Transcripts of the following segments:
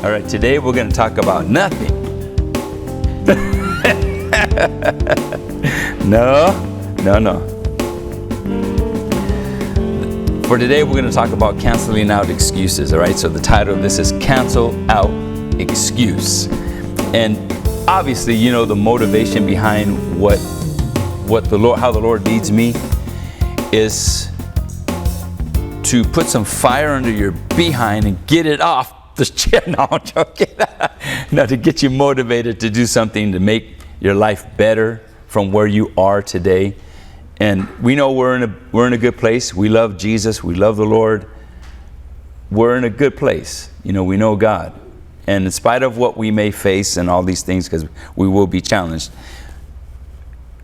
All right, today we're going to talk about nothing. No. For today, we're going to talk about canceling out excuses, all right? So the title of this is Cancel Out Excuse. And obviously, you know, the motivation behind how the Lord leads me is to put some fire under your behind and get it off the chair. No, I'm joking. No, to get you motivated to do something to make your life better from where you are today. And we know we're in a good place. We love Jesus. We love the Lord. We're in a good place. You know, we know God. And in spite of what we may face and all these things, because we will be challenged,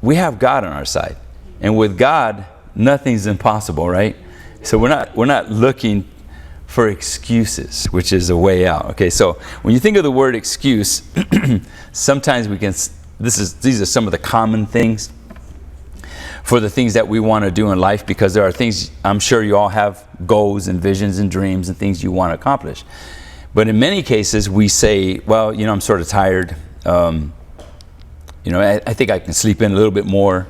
we have God on our side. And with God, nothing's impossible, right? So we're not looking for excuses, which is a way out. Okay, so when you think of the word excuse, sometimes these are some of the common things for the things that we want to do in life, because there are things, I'm sure you all have goals and visions and dreams and things you want to accomplish. But in many cases we say, well, you know, I'm sort of tired. You know, I think I can sleep in a little bit more.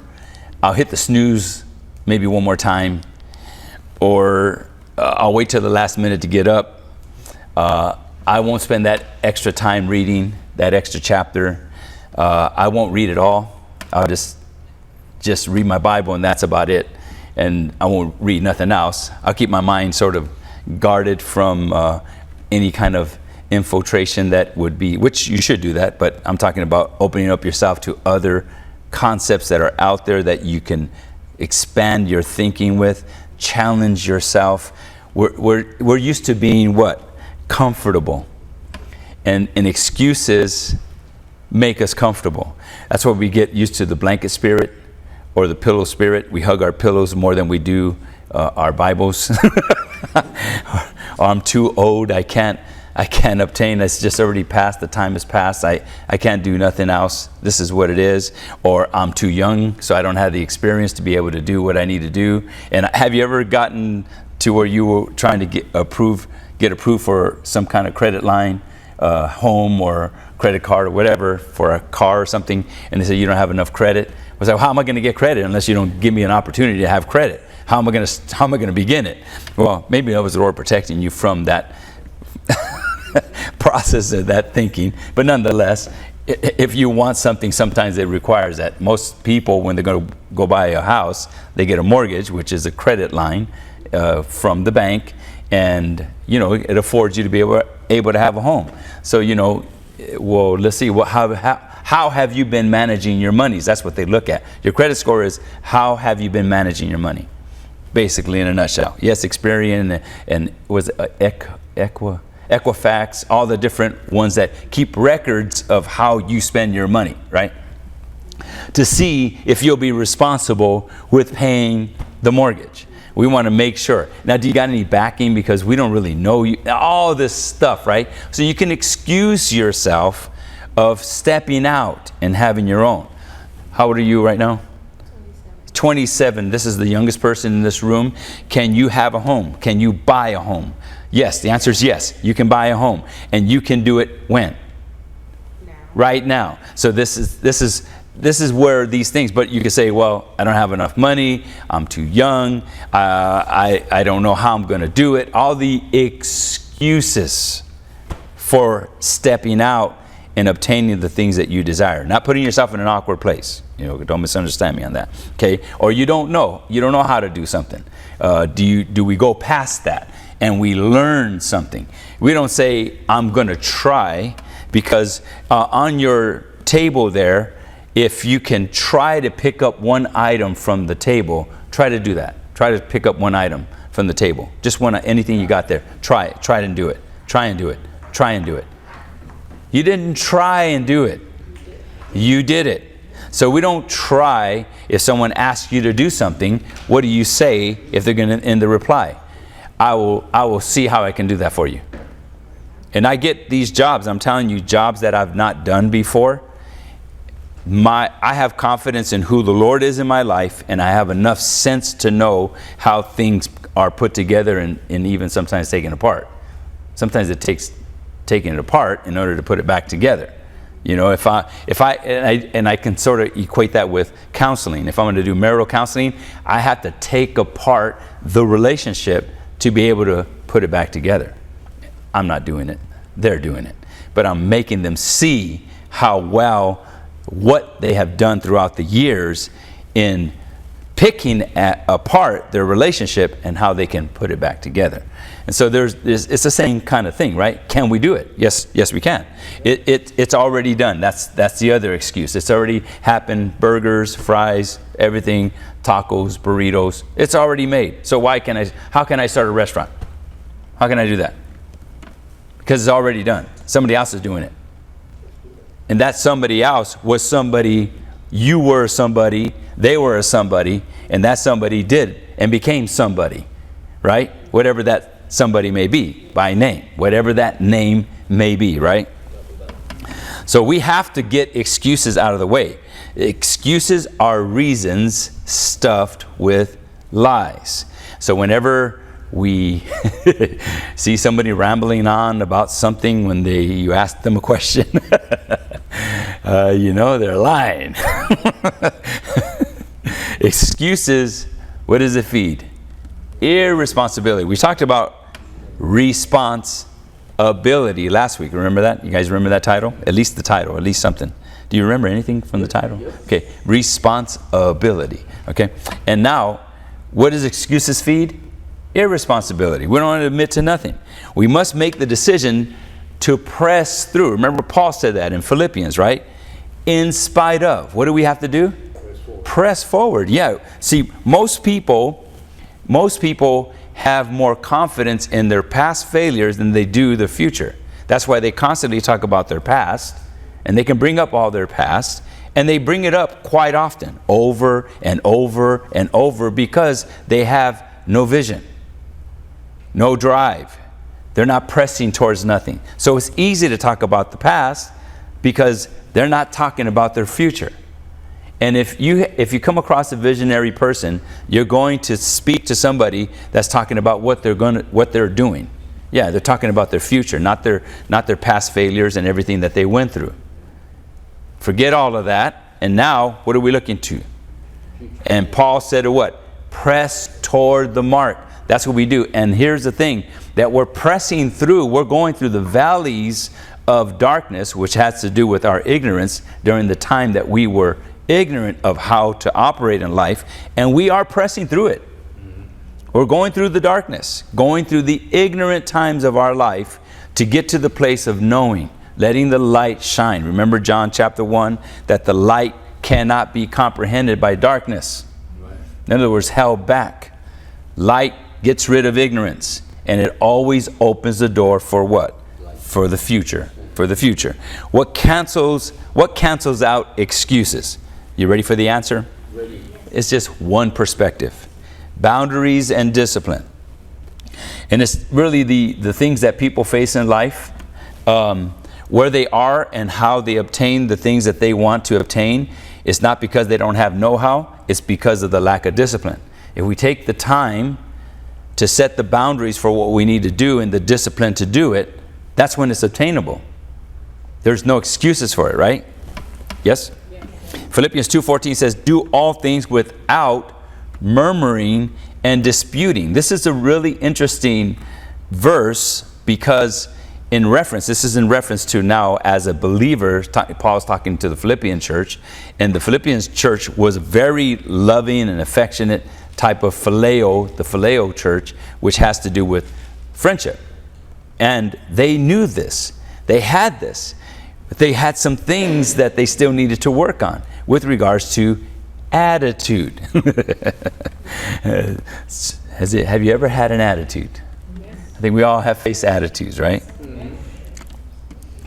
I'll hit the snooze maybe one more time. Or I'll wait till the last minute to get up. I won't spend that extra time reading that extra chapter. I won't read it all. I'll just read my Bible and that's about it. And I won't read nothing else. I'll keep my mind sort of guarded from any kind of infiltration that would be, which you should do that, but I'm talking about opening up yourself to other concepts that are out there that you can expand your thinking with, challenge yourself. We're used to being what? Comfortable. And excuses make us comfortable. That's why we get used to the blanket spirit or the pillow spirit. We hug our pillows more than we do our Bibles. Or I'm too old, I can't obtain, it's just already passed, the time has passed, I can't do nothing else, this is what it is. Or I'm too young, so I don't have the experience to be able to do what I need to do. And have you ever gotten to where you were trying to get approved for some kind of credit line, home or credit card or whatever, for a car or something, and they say you don't have enough credit? I was like, well, how am I going to get credit unless you don't give me an opportunity to have credit? How am I going to begin it? Well, maybe that was the Lord protecting you from that process of that thinking. But nonetheless, if you want something, sometimes it requires that. Most people, when they're going to go buy a house, they get a mortgage, which is a credit line from the bank, and you know, it affords you to be able to have a home. So you know, well, let's see, how have you been managing your monies? That's what they look at. Your credit score is how have you been managing your money, basically in a nutshell. Yes, Experian and was Equifax, all the different ones that keep records of how you spend your money, right? To see if you'll be responsible with paying the mortgage. We want to make sure. Now, do you got any backing? Because we don't really know you. All this stuff, right? So you can excuse yourself of stepping out and having your own. How old are you right now? 27. This is the youngest person in this room. Can you have a home? Can you buy a home? Yes, the answer is yes. You can buy a home, and you can do it when? Now. Right now. So this is where these things. But you can say, well, I don't have enough money. I'm too young. I don't know how I'm going to do it. All the excuses for stepping out and obtaining the things that you desire. Not putting yourself in an awkward place. You know, don't misunderstand me on that. Okay? Or you don't know how to do something. Do we go past that and we learn something? We don't say, I'm going to try, because on your table there, if you can try to pick up one item from the table, try to do that. Try to pick up one item from the table. Just anything you got there. Try it. Try and do it. Try and do it. Try and do it. You didn't try and do it. You did it. So we don't try. If someone asks you to do something, what do you say if they're going to end the reply? I will see how I can do that for you. And I get these jobs, I'm telling you, jobs that I've not done before. I have confidence in who the Lord is in my life, and I have enough sense to know how things are put together and even sometimes taken apart. Sometimes it takes taking it apart in order to put it back together. You know, if I can sort of equate that with counseling. If I'm going to do marital counseling, I have to take apart the relationship to be able to put it back together. I'm not doing it. They're doing it. But I'm making them see how well what they have done throughout the years in picking apart their relationship and how they can put it back together. And so it's the same kind of thing, right? Can we do it? Yes, we can. It's already done. That's the other excuse. It's already happened. Burgers, fries, everything, tacos, burritos. It's already made. So how can I start a restaurant? How can I do that? Because it's already done. Somebody else is doing it. And that somebody else was somebody, you were somebody, they were a somebody, and that somebody did and became somebody, right? Whatever that somebody may be, by name, whatever that name may be, right? So we have to get excuses out of the way. Excuses are reasons stuffed with lies. So whenever we see somebody rambling on about something when you ask them a question, they're lying. Excuses, what does it feed? Irresponsibility. We talked about responsibility last week. Remember that? You guys remember that title? At least the title, at least something. Do you remember anything from the title? Okay, responsibility. Okay, and now, what does excuses feed? Irresponsibility. We don't want to admit to nothing. We must make the decision to press through. Remember, Paul said that in Philippians, right? In spite of. What do we have to do? Press forward. Yeah. See, most people have more confidence in their past failures than they do the future. That's why they constantly talk about their past, and they can bring up all their past, and they bring it up quite often, over and over and over, because they have no vision, no drive. They're not pressing towards nothing. So it's easy to talk about the past because they're not talking about their future. And if you come across a visionary person, you're going to speak to somebody that's talking about what they're doing. Yeah, they're talking about their future, not their past failures and everything that they went through. Forget all of that, and now what are we looking to? And Paul said what? Press toward the mark. That's what we do. And here's the thing, that we're pressing through, we're going through the valleys of darkness, which has to do with our ignorance during the time that we were ignorant of how to operate in life, and we are pressing through it. We're going through the darkness, going through the ignorant times of our life to get to the place of knowing, letting the light shine. Remember John chapter 1, that the light cannot be comprehended by darkness. In other words, held back. Light gets rid of ignorance, and it always opens the door for what? For the future. For the future. What cancels out excuses? You ready for the answer? Ready. It's just one perspective. Boundaries and discipline. And it's really the things that people face in life, where they are and how they obtain the things that they want to obtain. It's not because they don't have know-how, it's because of the lack of discipline. If we take the time to set the boundaries for what we need to do and the discipline to do it, that's when it's obtainable. There's no excuses for it, right? Yes? Philippians 2:14 says, do all things without murmuring and disputing. This is a really interesting verse because this is in reference to now as a believer. Paul's talking to the Philippian church, and the Philippian church was very loving and affectionate type of phileo, the phileo church, which has to do with friendship. And they knew this. They had this. But they had some things that they still needed to work on with regards to attitude. Have you ever had an attitude? Yes. I think we all have faced attitudes, right? Mm-hmm.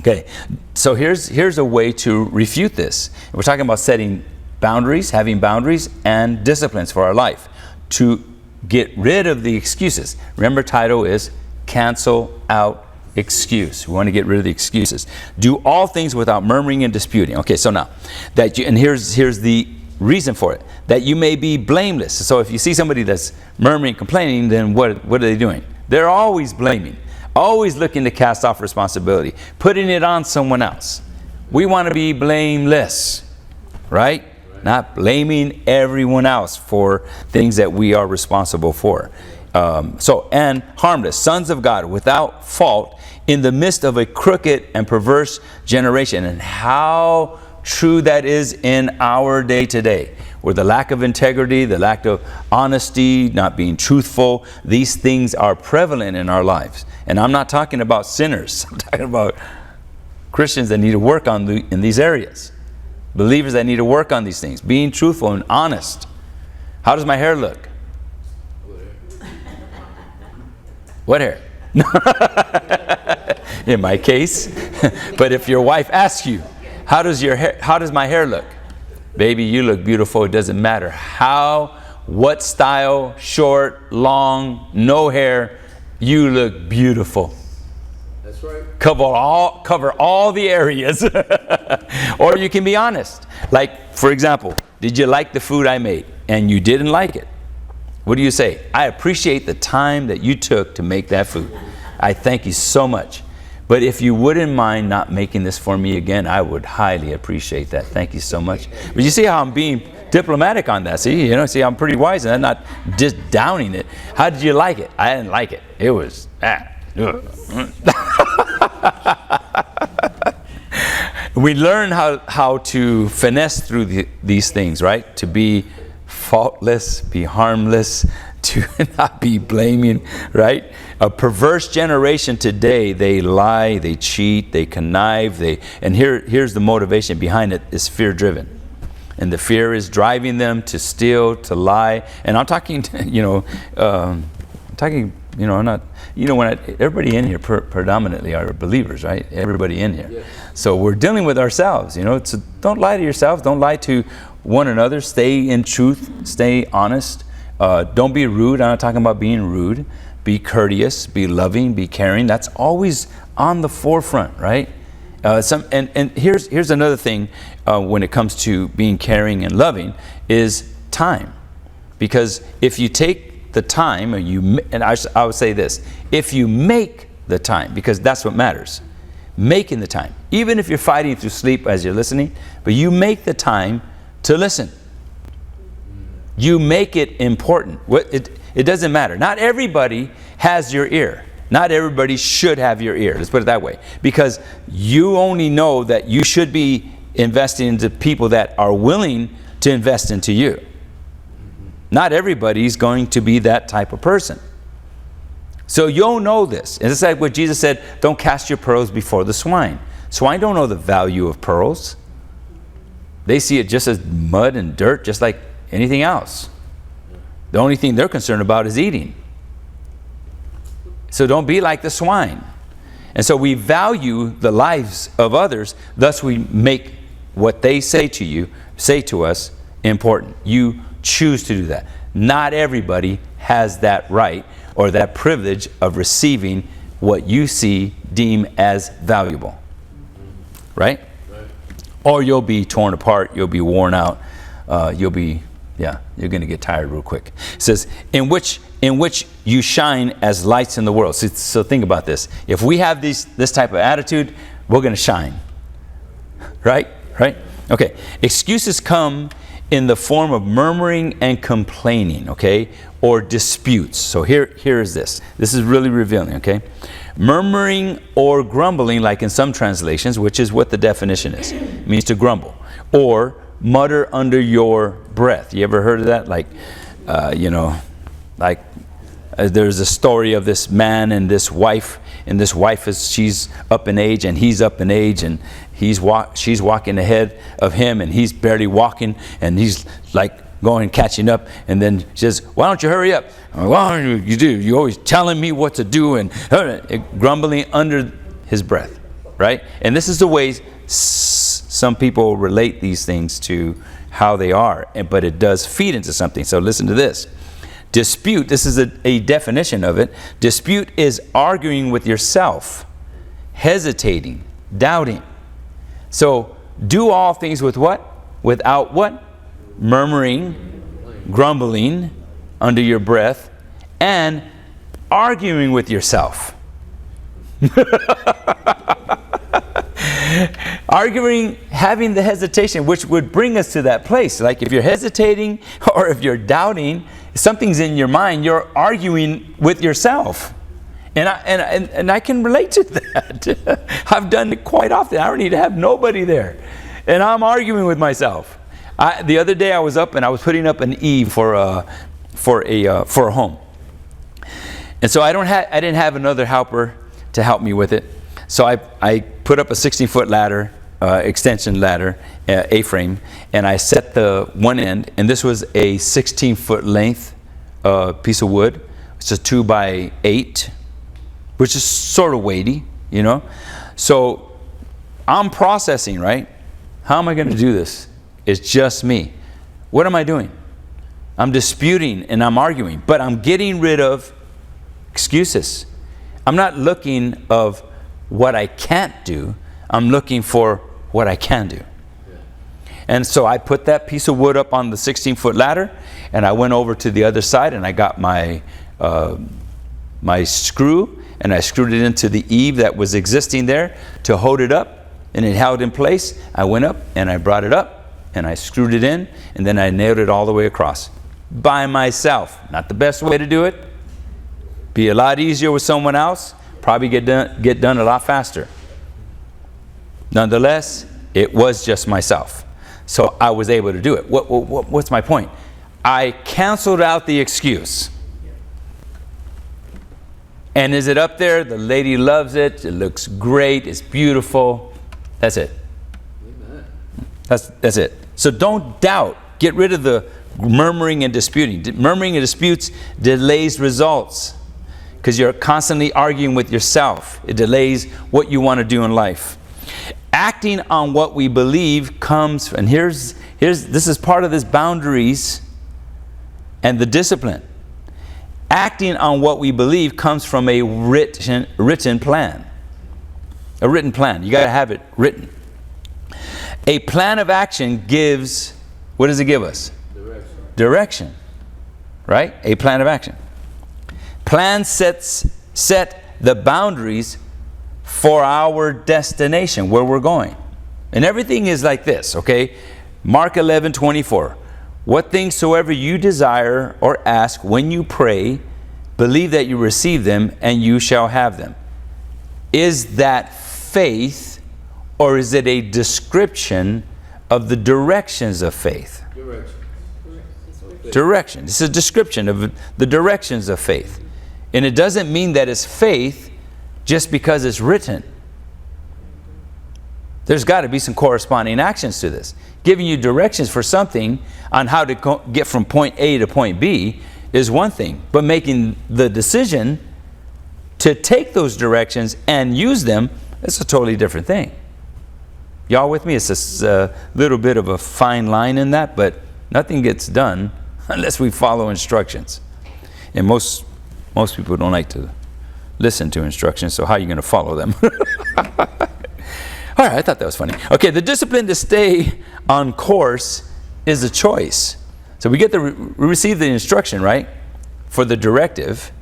Okay, so here's a way to refute this. We're talking about setting boundaries, having boundaries, and disciplines for our life to get rid of the excuses. Remember, title is Cancel Out Excuse. We want to get rid of the excuses. Do all things without murmuring and disputing. Okay, so now and here's the reason for it, that you may be blameless. So if you see somebody that's murmuring, complaining, then what are they doing? They're always blaming. Always looking to cast off responsibility, putting it on someone else. We want to be blameless, right? Not blaming everyone else for things that we are responsible for. And harmless, sons of God, without fault, in the midst of a crooked and perverse generation. And how true that is in our day today, where the lack of integrity, the lack of honesty, not being truthful, these things are prevalent in our lives. And I'm not talking about sinners. I'm talking about Christians that need to work on in these areas. Believers that need to work on these things. Being truthful and honest. How does my hair look? What hair? In my case. But if your wife asks you, how does my hair look? Baby, you look beautiful. It doesn't matter what style, short, long, no hair, you look beautiful. That's right. Cover all the areas. Or you can be honest. Like, for example, did you like the food I made? And you didn't like it. What do you say? I appreciate the time that you took to make that food. I thank you so much. But if you wouldn't mind not making this for me again, I would highly appreciate that. Thank you so much. But you see how I'm being diplomatic on that. See, I'm pretty wise and I'm not just downing it. How did you like it? I didn't like it. It was We learn how to finesse through these things, right? To be faultless, be harmless, to not be blaming, right? A perverse generation today, they lie, they cheat, they connive, and here's the motivation behind it, is fear-driven. And the fear is driving them to steal, to lie. And I'm talking, everybody in here predominantly are believers, right? Everybody in here. Yes. So we're dealing with ourselves, so don't lie to yourselves. Don't lie to one another. Stay in truth. Stay honest. Don't be rude. I'm not talking about being rude. Be courteous, be loving, be caring. That's always on the forefront, right? And here's another thing when it comes to being caring and loving is time. Because if you take the time, I would say this, if you make the time, because that's what matters, making the time, even if you're fighting through sleep as you're listening, but you make the time to listen. You make it important. It doesn't matter. Not everybody has your ear. Not everybody should have your ear. Let's put it that way. Because you only know that you should be investing into people that are willing to invest into you. Not everybody's going to be that type of person. So you'll know this. And it's like what Jesus said, don't cast your pearls before the swine. Swine don't know the value of pearls. They see it just as mud and dirt, just like anything else. The only thing they're concerned about is eating. So don't be like the swine. And so we value the lives of others, thus we make what they say to us, important. You choose to do that. Not everybody has that right or that privilege of receiving what you deem as valuable. Right? Or you'll be torn apart, you'll be worn out, you're going to get tired real quick. It says, in which you shine as lights in the world. So think about this. If we have this type of attitude, we're going to shine. Right? Okay. Excuses come in the form of murmuring and complaining, okay? Or disputes. So here is this. This is really revealing, okay? Murmuring or grumbling, like in some translations, which is what the definition is. It means to grumble. Or mutter under your breath. You ever heard of that? There's a story of this man and this wife, and this wife she's up in age and he's up in age, and she's walking ahead of him and he's barely walking, and he's like going and catching up, and then she says, why don't you hurry up? Why don't you do? You're always telling me what to do, and grumbling under his breath, right? And this is the way some people relate these things to how they are, but it does feed into something. So listen to this. Dispute, this is a definition of it. Dispute is arguing with yourself, hesitating, doubting. So do all things with what? Without what? Murmuring, grumbling under your breath, and arguing with yourself. Arguing, having the hesitation, which would bring us to that place. Like if you're hesitating or if you're doubting, something's in your mind, you're arguing with yourself. And I can relate to that. I've done it quite often. I don't need to have nobody there. And I'm arguing with myself. The other day I was up and I was putting up an eave for a home. And so I didn't have another helper to help me with it. So I put up a 16-foot ladder, extension ladder, A-frame, and I set the one end, and this was a 16-foot length piece of wood. It's a 2x8, which is sort of weighty, you know. So I'm processing, right? How am I going to do this? It's just me. What am I doing? I'm disputing and I'm arguing, but I'm getting rid of excuses. I'm not looking of what I can't do. I'm looking for what I can do. And so I put that piece of wood up on the 16-foot ladder, and I went over to the other side, and I got my screw, and I screwed it into the eave that was existing there to hold it up, and it held in place. I went up and I brought it up and I screwed it in, and then I nailed it all the way across by myself. Not the best way to do it. Be a lot easier with someone else. Probably get done a lot faster. Nonetheless, it was just myself. So I was able to do it. What's my point? I canceled out the excuse. And is it up there? The lady loves it. It looks great. It's beautiful. That's it. Amen. That's it. So don't doubt. Get rid of the murmuring and disputing. Murmuring and disputes delays results because you're constantly arguing with yourself. It delays what you want to do in life. Acting on what we believe comes, and this is part of this boundaries and the discipline. Acting on what we believe comes from a written plan. A written plan. You got to have it written. A plan of action gives, what does it give us? Direction. Right? A plan of action. Plan set the boundaries for our destination, where we're going. And everything is like this, okay? Mark 11:24. What things soever you desire or ask when you pray, believe that you receive them and you shall have them. Is that faith, or is it a description of the directions of faith? Direction. It's a description of the directions of faith. And it doesn't mean that it's faith just because it's written. There's got to be some corresponding actions to this. Giving you directions for something on how to get from point A to point B is one thing, but making the decision to take those directions and use them is a totally different thing. Y'all with me? It's a little bit of a fine line in that, but nothing gets done unless we follow instructions. And most people don't like to listen to instructions, so how are you going to follow them? All right, I thought that was funny. Okay, the discipline to stay on course is a choice. So we receive the instruction, right, for the directive,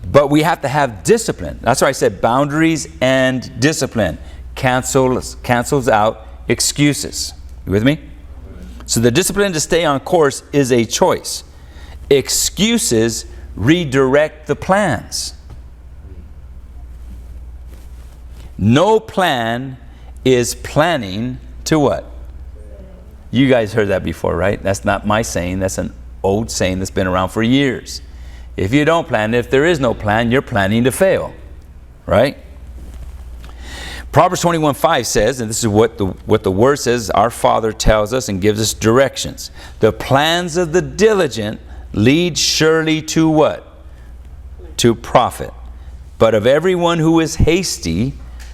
but we have to have discipline. That's why I said boundaries and discipline cancels out excuses. You with me? So the discipline to stay on course is a choice. Excuses redirect the plans. No plan is planning to what? You guys heard that before, right? That's not my saying. That's an old saying that's been around for years. If you don't plan, if there is no plan, you're planning to fail, right? Proverbs 21:5 says, and this is what the word says, our Father tells us and gives us directions. The plans of the diligent lead surely to what? To profit. But of everyone who is hasty,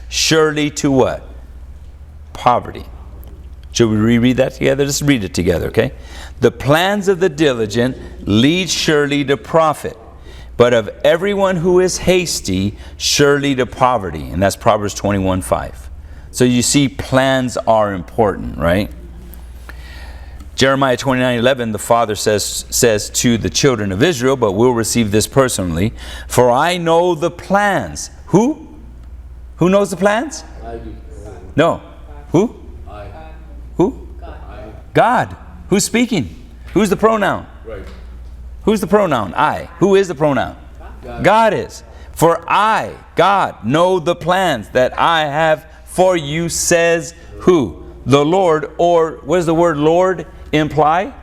surely to what? Poverty. Should we reread that together? Let's read it together, okay? The plans of the diligent lead surely to profit, but of everyone who is hasty, surely to poverty. And that's Proverbs 21:5. So you see, plans are important, right? Jeremiah 29:11, the Father says to the children of Israel, but we'll receive this personally. For I know the plans. Who? Who knows the plans? I do. No. Who? I. Who? I. God. Who's speaking? Who's the pronoun? Right. Who's the pronoun? I. Who is the pronoun? God. God is. For I, God, know the plans that I have for you, says who? The Lord. Or what does the word Lord imply?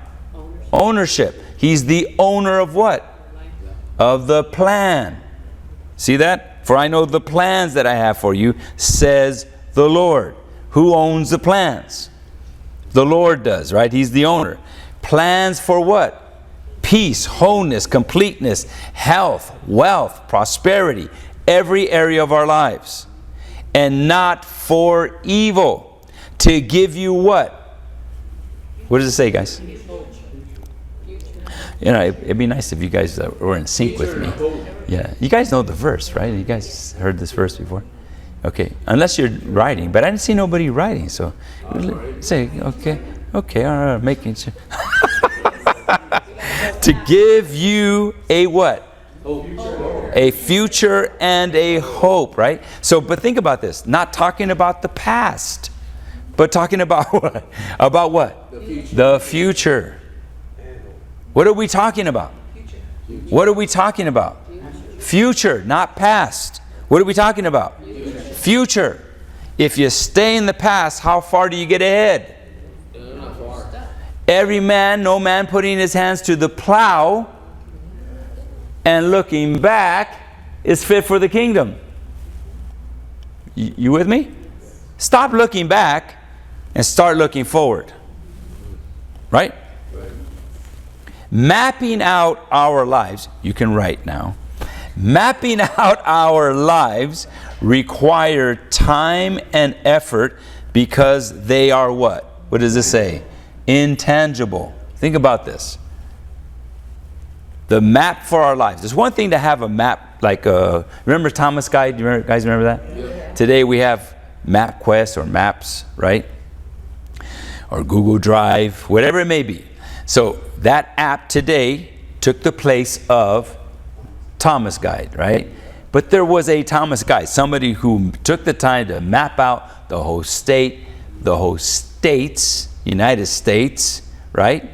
Ownership. He's the owner of what? Of the plan. See that? For I know the plans that I have for you, says the Lord. Who owns the plans? The Lord does, right? He's the owner. Plans for what? Peace, wholeness, completeness, health, wealth, prosperity, every area of our lives. And not for evil. To give you what? What does it say, guys? You know, it'd be nice if you guys were in sync with me. Yeah, you guys know the verse, right? You guys heard this verse before? Okay, unless you're writing, but I didn't see nobody writing, so say, okay, all right, making sure. To give you a what? A future and a hope, right? So, but think about this. Not talking about the past, but talking about what? About what? The future. What are we talking about? What are we talking about? Future, not past. What are we talking about? Future. If you stay in the past, how far do you get ahead? Not far. Every man, no man putting his hands to the plow and looking back is fit for the kingdom. You with me? Stop looking back and start looking forward. Right? Mapping out our lives, you can write now. Mapping out our lives require time and effort because they are what? What does this say? Intangible. Think about this. The map for our lives. It's one thing to have a map like remember Thomas Guide? Do you guys remember that? Yeah. Today we have MapQuest or Maps, right? Or Google Drive, whatever it may be. So that app today took the place of Thomas Guide, right? But there was a Thomas Guide, somebody who took the time to map out the whole state, the whole states, United States, right?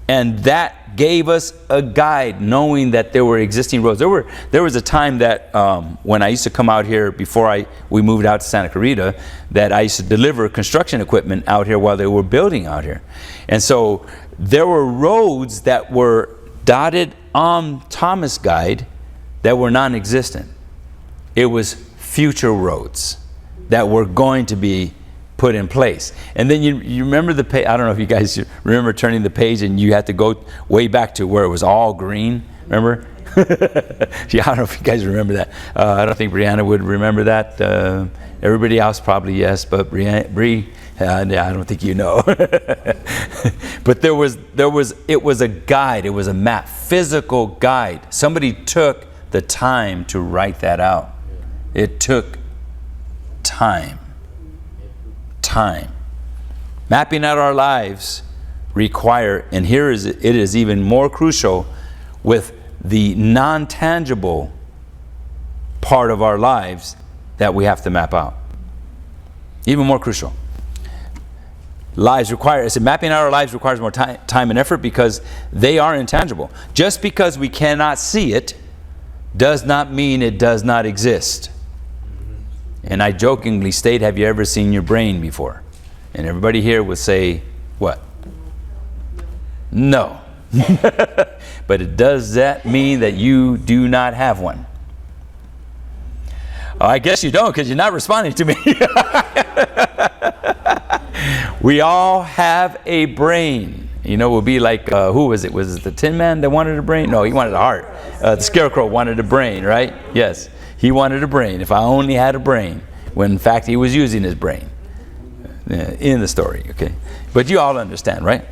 And that gave us a guide, knowing that there were existing roads. There was a time that when I used to come out here before we moved out to Santa Clarita, that I used to deliver construction equipment out here while they were building out here. And so there were roads that were dotted on Thomas Guide that were non-existent. It was future roads that were going to be put in place. And then you remember the page, I don't know if you guys remember turning the page and you had to go way back to where it was all green, remember? Yeah, I don't know if you guys remember that. I don't think Brianna would remember that. Everybody else probably yes, but Bree, I don't think you know. But it was a guide, it was a map, physical guide. Somebody took the time to write that out. It took time. Mapping out our lives require, and here it is even more crucial with the non-tangible part of our lives that we have to map out. Even more crucial. Mapping out our lives requires more time and effort because they are intangible. Just because we cannot see it does not mean it does not exist. And I jokingly state, have you ever seen your brain before? And everybody here would say, what? No. But does that mean that you do not have one? Oh, I guess you don't, because you're not responding to me. We all have a brain. You know, it would be like, who was it? Was it the Tin Man that wanted a brain? No, he wanted a heart. The Scarecrow wanted a brain, right? Yes, he wanted a brain. If I only had a brain. When in fact he was using his brain. In the story, okay? But you all understand, right?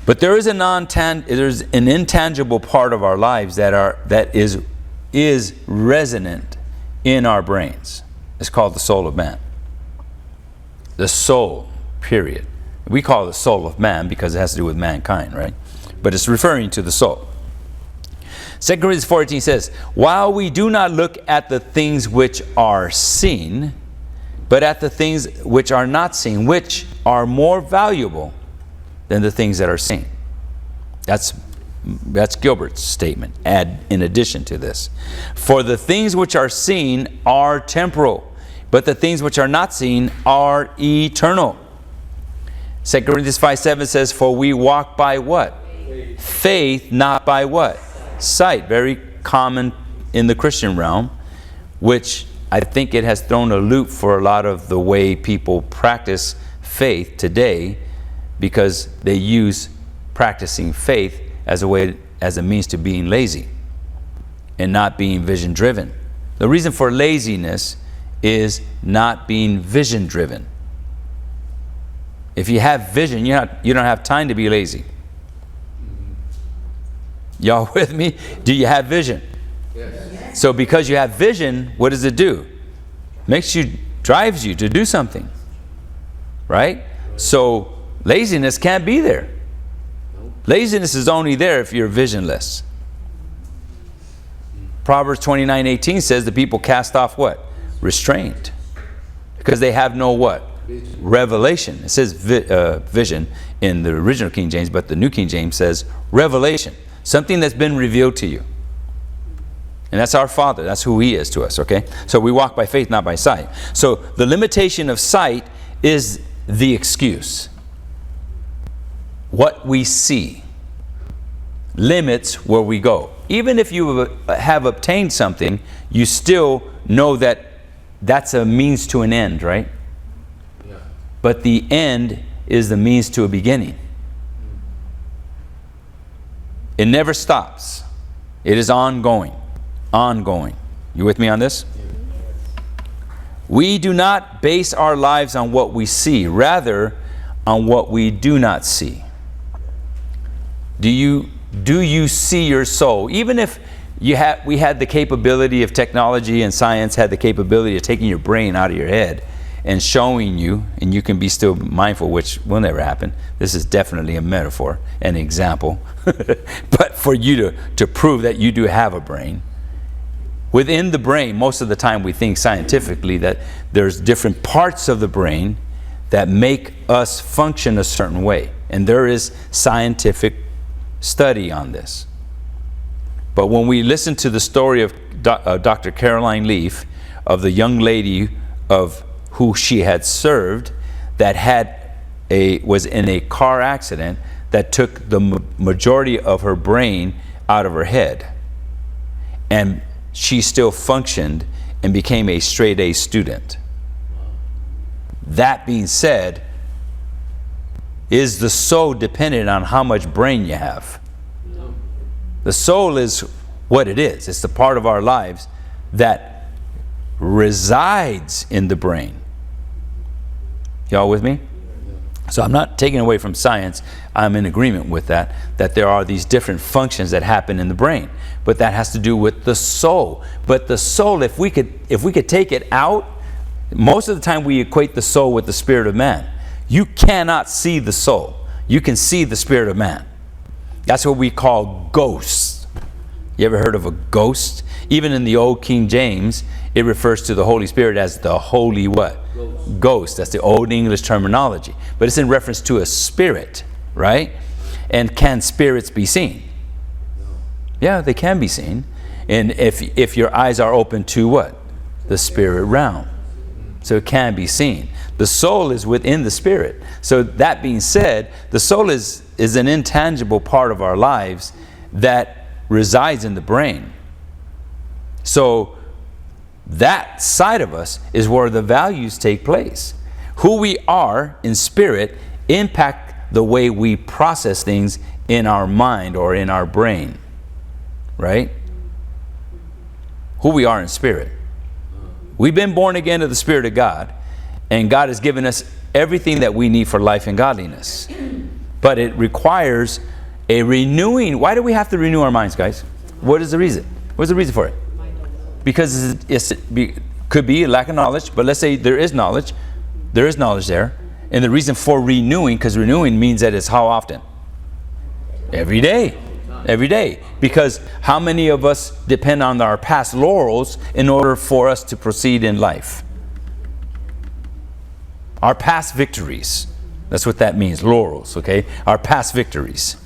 But there is there's an intangible part of our lives that is resonant in our brains. It's called the soul of man. The soul, period. We call it the soul of man because it has to do with mankind, right? But it's referring to the soul. 2 Corinthians 4:18 says, while we do not look at the things which are seen, but at the things which are not seen, which are more valuable than the things that are seen. That's Gilbert's statement, in addition to this. For the things which are seen are temporal, but the things which are not seen are eternal. 2 Corinthians 5:7 says, for we walk by what? Faith, not by what? Sight. Very common in the Christian realm, which I think it has thrown a loop for a lot of the way people practice faith today, because they use practicing faith as a means to being lazy and not being vision driven. The reason for laziness is not being vision driven. If you have vision, you don't have time to be lazy. Y'all with me? Do you have vision? Yes. So because you have vision, what does it do? Drives you to do something. Right? So laziness can't be there. Laziness is only there if you're visionless. Proverbs 29:18 says the people cast off what? Restraint. Because they have no what? Revelation. It says vision in the original King James, but the New King James says revelation. Something that's been revealed to you. And that's our Father. That's who He is to us, okay? So we walk by faith, not by sight. So the limitation of sight is the excuse. What we see limits where we go. Even if you have obtained something, you still know that that's a means to an end, right? Yeah. But the end is the means to a beginning. It never stops. It is ongoing. Ongoing. You with me on this? We do not base our lives on what we see, rather on what we do not see. Do you see your soul? Even if we had the capability of technology, and science had the capability of taking your brain out of your head and showing you, and you can be still mindful, which will never happen. This is definitely a metaphor, an example. But for you to prove that you do have a brain. Within the brain, most of the time we think scientifically that there's different parts of the brain that make us function a certain way. And there is scientific study on this. But when we listen to the story of Dr. Caroline Leaf, of the young lady of who she had served, that was in a car accident that took the majority of her brain out of her head, and she still functioned and became a straight A student. That being said, is the soul dependent on how much brain you have? No. The soul is what it is. It's the part of our lives that resides in the brain. Y'all with me? So I'm not taking away from science. I'm in agreement with that there are these different functions that happen in the brain. But that has to do with the soul. But the soul, if we could take it out, most of the time we equate the soul with the spirit of man. You cannot see the soul. You can see the spirit of man. That's what we call ghosts. You ever heard of a ghost? Even in the old King James, it refers to the Holy Spirit as the Holy what? Ghost. That's the old English terminology. But it's in reference to a spirit, right? And can spirits be seen? Yeah, they can be seen. And if your eyes are open to what? The spirit realm. So it can be seen. The soul is within the spirit. So that being said, the soul is an intangible part of our lives that resides in the brain. So that side of us is where the values take place. Who we are in spirit impact the way we process things in our mind or in our brain. Right? Who we are in spirit. We've been born again of the Spirit of God, and God has given us everything that we need for life and godliness. But it requires a renewing. Why do we have to renew our minds, guys? What is the reason? What's the reason for it? Because it could be a lack of knowledge, but let's say there is knowledge. There is knowledge there. And the reason for renewing, because renewing means that it's how often? Every day. Every day. Because how many of us depend on our past laurels in order for us to proceed in life? Our past victories. That's what that means, laurels, okay? Our past victories.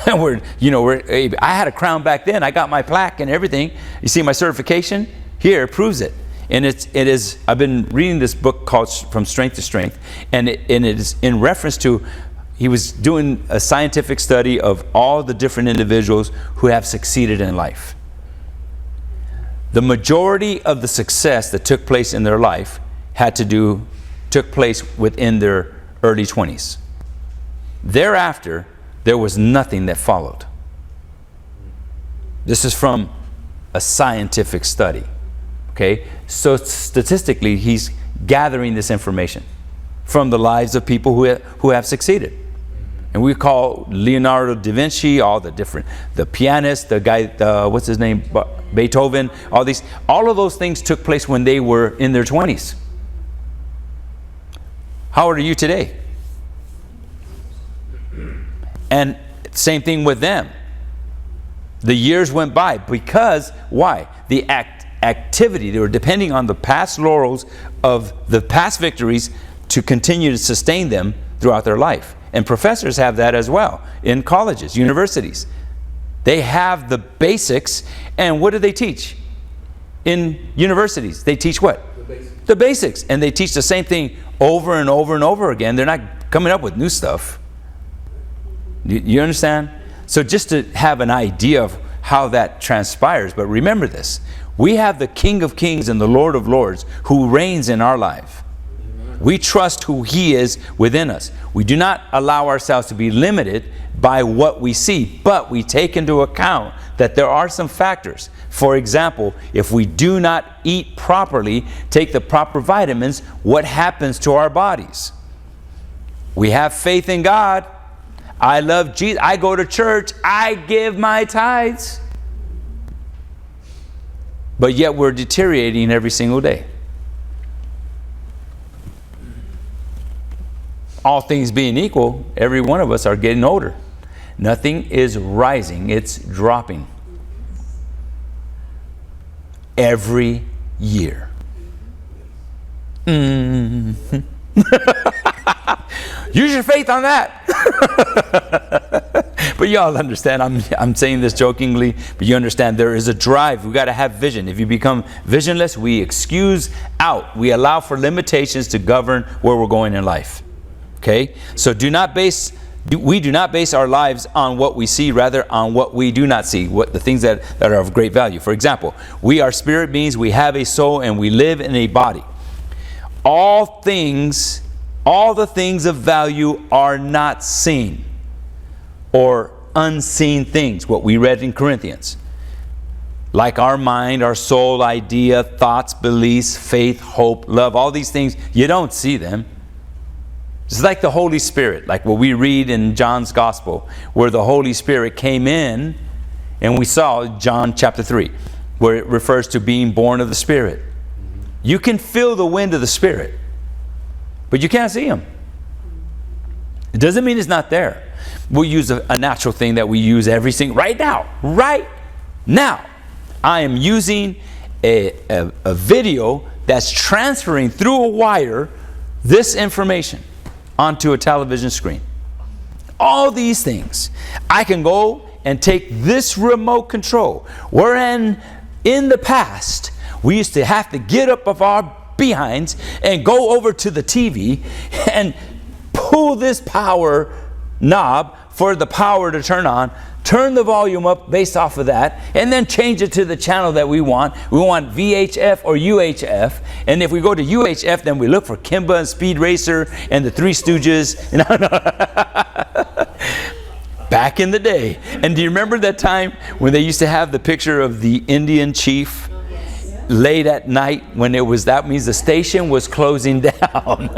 I had a crown back then. I got my plaque and everything. You see my certification? Here, it proves it. And I've been reading this book called From Strength to Strength, and it is in reference to, he was doing a scientific study of all the different individuals who have succeeded in life. The majority of the success that took place in their life took place within their early 20s. Thereafter, there was nothing that followed. This is from a scientific study. Okay, so statistically, he's gathering this information from the lives of people who have succeeded. And we call Leonardo da Vinci, the pianist, the guy, what's his name, Beethoven, all of those things took place when they were in their 20s. How old are you today? And same thing with them. The years went by because, why? The activity, they were depending on the past laurels of the past victories to continue to sustain them throughout their life. And professors have that as well in colleges, universities. They have the basics, and what do they teach? In universities, they teach what? The basics. And they teach the same thing over and over and over again. They're not coming up with new stuff. You understand? So just to have an idea of how that transpires, but remember this. We have the King of Kings and the Lord of Lords who reigns in our life. We trust who He is within us. We do not allow ourselves to be limited by what we see, but we take into account that there are some factors. For example, if we do not eat properly, take the proper vitamins, what happens to our bodies? We have faith in God. I love Jesus. I go to church. I give my tithes. But yet we're deteriorating every single day. All things being equal, every one of us are getting older. Nothing is rising, it's dropping. Every year. Mm-hmm. Use your faith on that. But y'all understand, I'm saying this jokingly, but you understand there is a drive. We got to have vision. If you become visionless, we excuse out. We allow for limitations to govern where we're going in life. Okay? So we do not base our lives on what we see, rather on what we do not see, the things that are of great value. For example, we are spirit beings, we have a soul, and we live in a body. All the things of value are not seen or unseen things, what we read in Corinthians. Like our mind, our soul, idea, thoughts, beliefs, faith, hope, love, all these things, you don't see them. It's like the Holy Spirit, like what we read in John's Gospel, where the Holy Spirit came in, and we saw John chapter 3, where it refers to being born of the Spirit. You can feel the wind of the Spirit, but you can't see Him. It doesn't mean it's not there. We'll use a natural thing that we use every single, right now. I am using a video that's transferring through a wire this information onto a television screen. All these things. I can go and take this remote control. Wherein in the past, we used to have to get up off our behinds and go over to the TV and pull this power knob for the power to turn on, turn the volume up based off of that, and then change it to the channel that we want. We want VHF or UHF. And if we go to UHF, then we look for Kimba and Speed Racer and the Three Stooges. Back in the day. And do you remember that time when they used to have the picture of the Indian chief late at night when that means the station was closing down?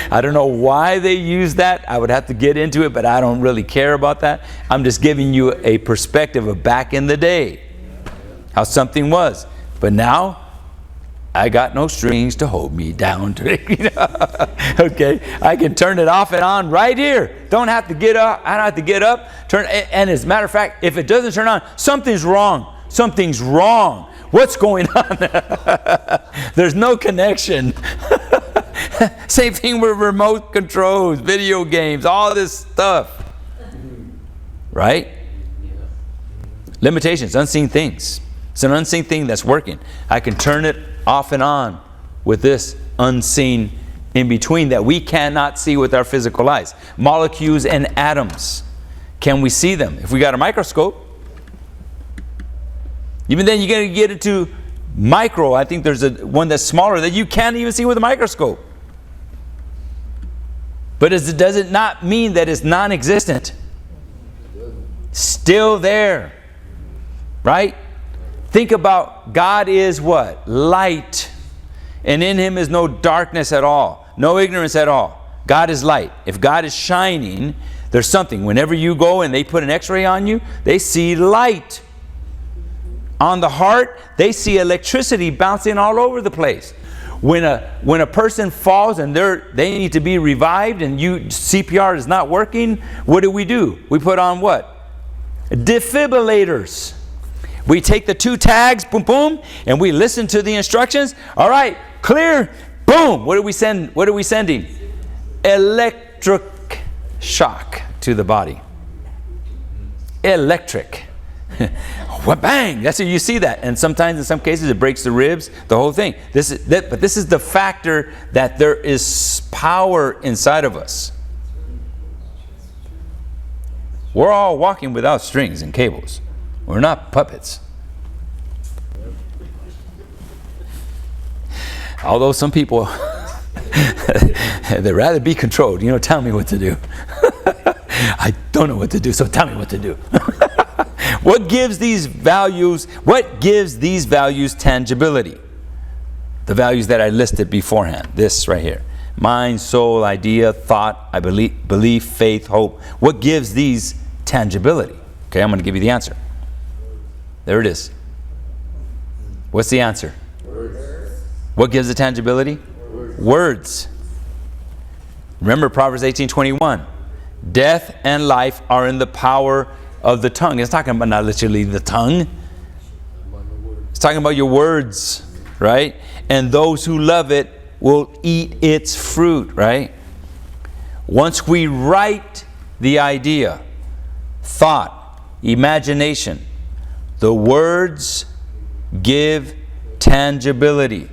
I don't know why they use that. I would have to get into it, but I don't really care about that. I'm just giving you a perspective of back in the day, how something was. But now, I got no strings to hold me down. Okay, I can turn it off and on right here. Don't have to get up. I don't have to get up. And as a matter of fact, if it doesn't turn on, something's wrong. Something's wrong. What's going on? There's no connection. Same thing with remote controls, video games, all this stuff. Right? Limitations, unseen things. It's an unseen thing that's working. I can turn it off and on with this unseen in between that we cannot see with our physical eyes. Molecules and atoms. Can we see them? If we got a microscope. Even then you got to get into micro. I think there's one that's smaller that you can't even see with a microscope. But does it not mean that it's non-existent? Still there. Right? Think about God is what? Light. And in Him is no darkness at all. No ignorance at all. God is light. If God is shining, there's something. Whenever you go and they put an x-ray on you, they see light. On the heart, they see electricity bouncing all over the place. When a person falls and they need to be revived and CPR is not working, what do? We put on what? Defibrillators. We take the two tags, boom, boom, and we listen to the instructions. All right, clear, boom. What are we sending? Electric shock to the body. Electric. What, bang! That's how you see that. And sometimes, in some cases, it breaks the ribs, the whole thing. But this is the factor that there is power inside of us. We're all walking without strings and cables. We're not puppets. Although some people, they'd rather be controlled. Tell me what to do. I don't know what to do, so tell me what to do. What gives these values tangibility? The values that I listed beforehand. This right here. Mind, soul, idea, thought, I belief, faith, hope. What gives these tangibility? Okay, I'm going to give you the answer. There it is. What's the answer? Words. What gives the tangibility? Words. Remember Proverbs 18:21. Death and life are in the power of the tongue. It's talking about not literally the tongue. It's talking about your words, right? And those who love it will eat its fruit, right? Once we write the idea, thought, imagination, the words give tangibility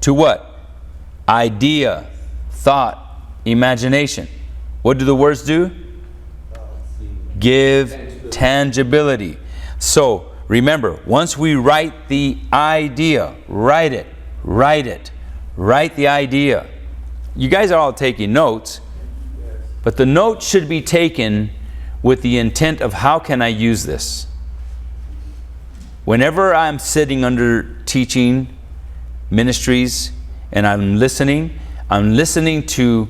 to what? Idea, thought, imagination. What do the words do? Give tangibility. So remember, once we write the idea, write the idea. You guys are all taking notes, but the note should be taken with the intent of how can I use this? Whenever I'm sitting under teaching ministries and I'm listening to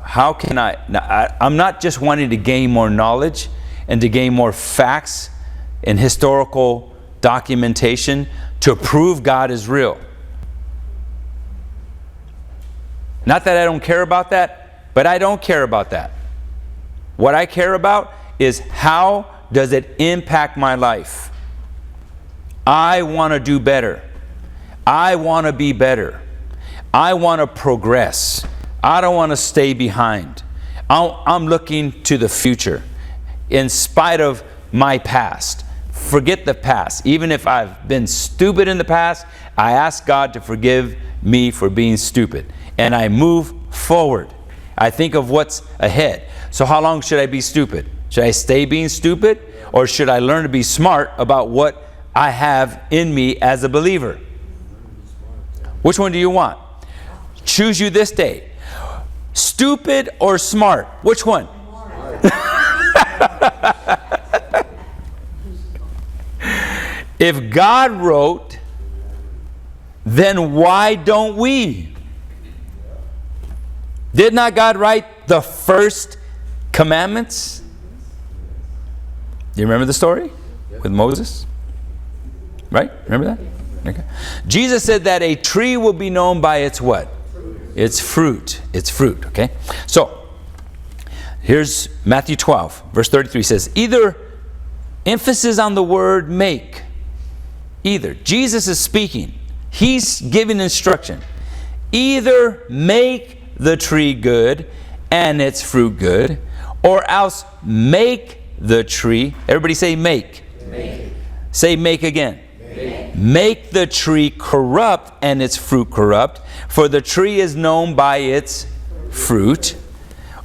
how can I'm not just wanting to gain more knowledge and to gain more facts and historical documentation to prove God is real. Not that I don't care about that, but I don't care about that. What I care about is how does it impact my life? I want to do better. I want to be better. I want to progress. I don't want to stay behind. I'm looking to the future. In spite of my past, forget the past. Even if I've been stupid in the past, I ask God to forgive me for being stupid. And I move forward. I think of what's ahead. So how long should I be stupid? Should I stay being stupid? Or should I learn to be smart about what I have in me as a believer? Which one do you want? Choose you this day. Stupid or smart? Which one? If God wrote, then why don't we? Did not God write the first commandments? Do you remember the story with Moses? Right? Remember that? Okay. Jesus said that a tree will be known by its what? Its fruit. Its fruit, okay? So, here's Matthew 12, verse 33 says, either, emphasis on the word make. Either. Jesus is speaking. He's giving instruction. Either make the tree good and its fruit good, or else make the tree. Everybody say make. Make. Say make again. Make the tree corrupt and its fruit corrupt, for the tree is known by its fruit.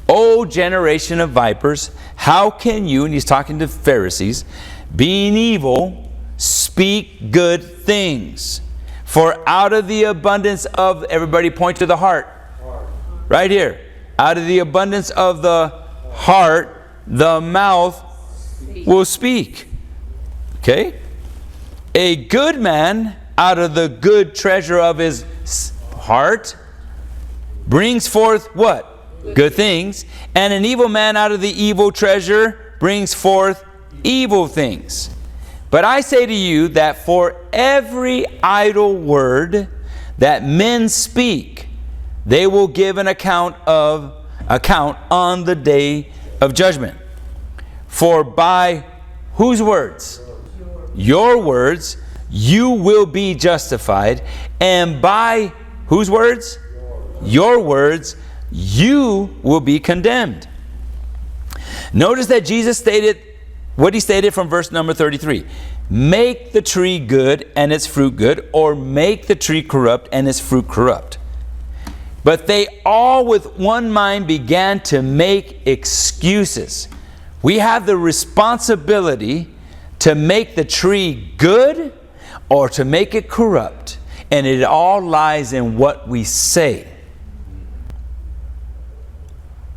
O generation of vipers, how can you, and he's talking to Pharisees, being evil, speak good things? For out of the abundance of, everybody point to the heart. Right here. Out of the abundance of the heart, the mouth will speak. Okay? A good man out of the good treasure of his heart brings forth what? Good things. And an evil man out of the evil treasure brings forth evil things. But I say to you that for every idle word that men speak, they will give an account on the day of judgment. For by whose words? Your words, you will be justified. And by whose words? Your words, you will be condemned. Notice that Jesus stated what he stated from verse number 33. Make the tree good and its fruit good, or make the tree corrupt and its fruit corrupt. But they all with one mind began to make excuses. We have the responsibility to make the tree good or to make it corrupt. And it all lies in what we say.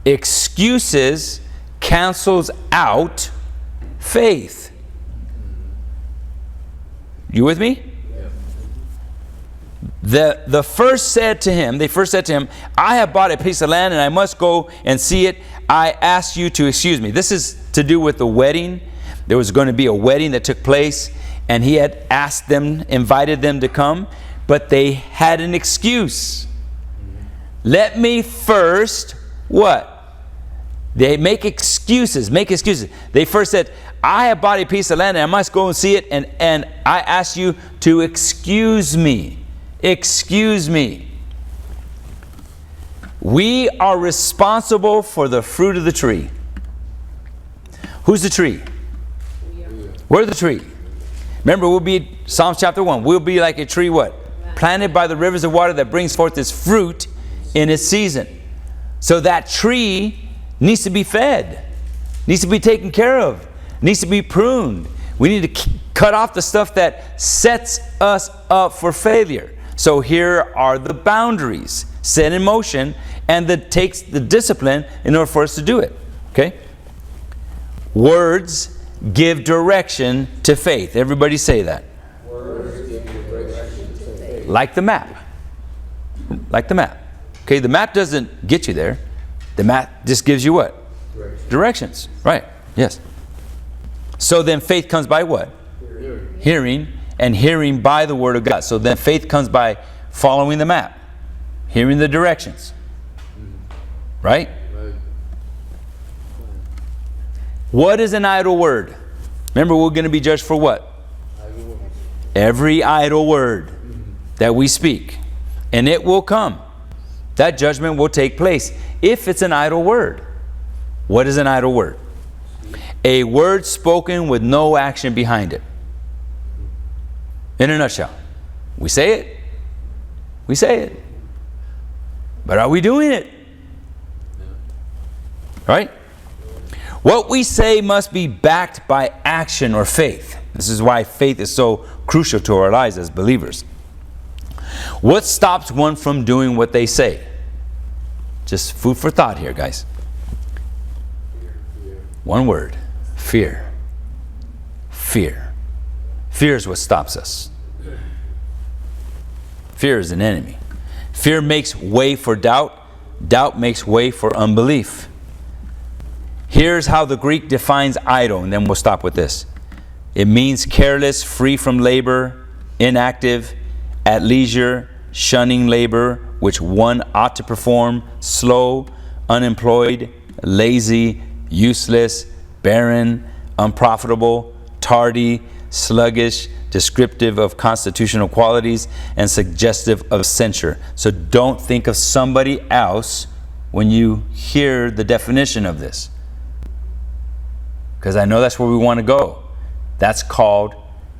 Excuses cancels out faith. You with me? They first said to him, I have bought a piece of land and I must go and see it. I ask you to excuse me. This is to do with the wedding. There was going to be a wedding that took place, and he had asked them, invited them to come, but they had an excuse. Let me first, what? They make excuses. They first said, I have bought a piece of land and I must go and see it, and I ask you to excuse me. Excuse me. We are responsible for the fruit of the tree. Who's the tree? We're the tree. Remember, we'll be, Psalms chapter 1, we'll be like a tree what? Planted by the rivers of water that brings forth its fruit in its season. So that tree needs to be fed, needs to be taken care of, needs to be pruned. We need to cut off the stuff that sets us up for failure. So here are the boundaries set in motion, and that takes the discipline in order for us to do it. Okay? Words give direction to faith. Everybody say that. Words give direction to faith. Like the map. Like the map. Okay, the map doesn't get you there. The map just gives you what? Directions. Right. Yes. So then faith comes by what? Hearing. And hearing by the word of God. So then faith comes by following the map. Hearing the directions. Right? What is an idle word? Remember, we're going to be judged for what? Every idle word that we speak. And it will come. That judgment will take place if it's an idle word. What is an idle word? A word spoken with no action behind it. In a nutshell. We say it. We say it. But are we doing it? Right? What we say must be backed by action or faith. This is why faith is so crucial to our lives as believers. What stops one from doing what they say? Just food for thought here, guys. One word. Fear. Fear. Fear is what stops us. Fear is an enemy. Fear makes way for doubt. Doubt makes way for unbelief. Here's how the Greek defines idle, and then we'll stop with this. It means careless, free from labor, inactive, at leisure, shunning labor, which one ought to perform, slow, unemployed, lazy, useless, barren, unprofitable, tardy, sluggish, descriptive of constitutional qualities, and suggestive of censure. So don't think of somebody else when you hear the definition of this, because I know that's where we want to go. That's called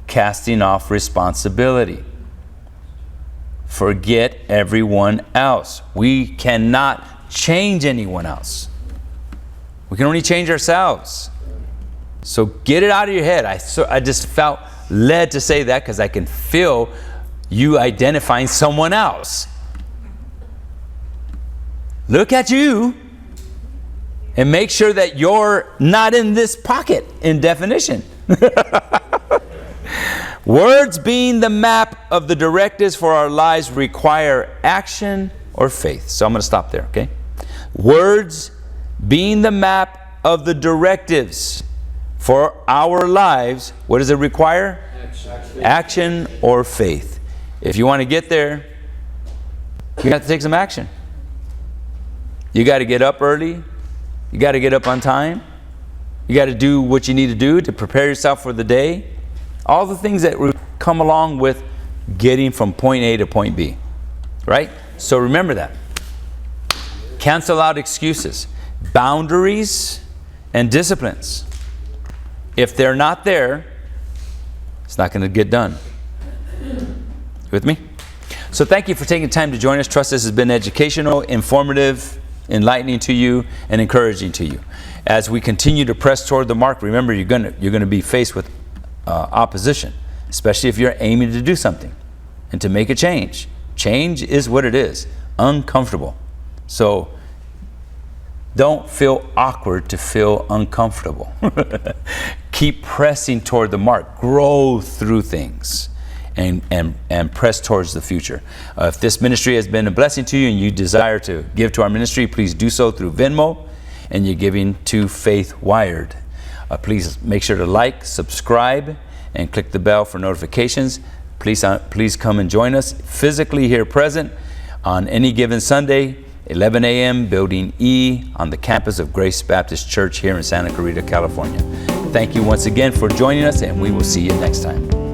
casting off responsibility. Forget everyone else. We cannot change anyone else. We can only change ourselves. So get it out of your head. I just felt led to say that because I can feel you identifying someone else. Look at you and make sure that you're not in this pocket in definition. Words being the map of the directives for our lives require action or faith. So I'm going to stop there, okay? Words being the map of the directives for our lives, what does it require? Action or faith. If you want to get there, you have to take some action. You got to get up early. You got to get up on time. You got to do what you need to do to prepare yourself for the day. All the things that come along with getting from point A to point B, right? So remember that. Cancel out excuses, boundaries, and disciplines. If they're not there, it's not going to get done. With me? So thank you for taking time to join us. Trust this has been educational, informative, enlightening to you, and encouraging to you. As we continue to press toward the mark, remember you're going to be faced with opposition, especially if you're aiming to do something and to make a change. Change is what it is, uncomfortable. So don't feel awkward to feel uncomfortable. Keep pressing toward the mark. Grow through things and press towards the future. If this ministry has been a blessing to you and you desire to give to our ministry, please do so through Venmo, and you're giving to Faithwired. Please make sure to like, subscribe, and click the bell for notifications. Please come and join us physically here present on any given Sunday, 11 a.m., Building E, on the campus of Grace Baptist Church here in Santa Clarita, California. Thank you once again for joining us, and we will see you next time.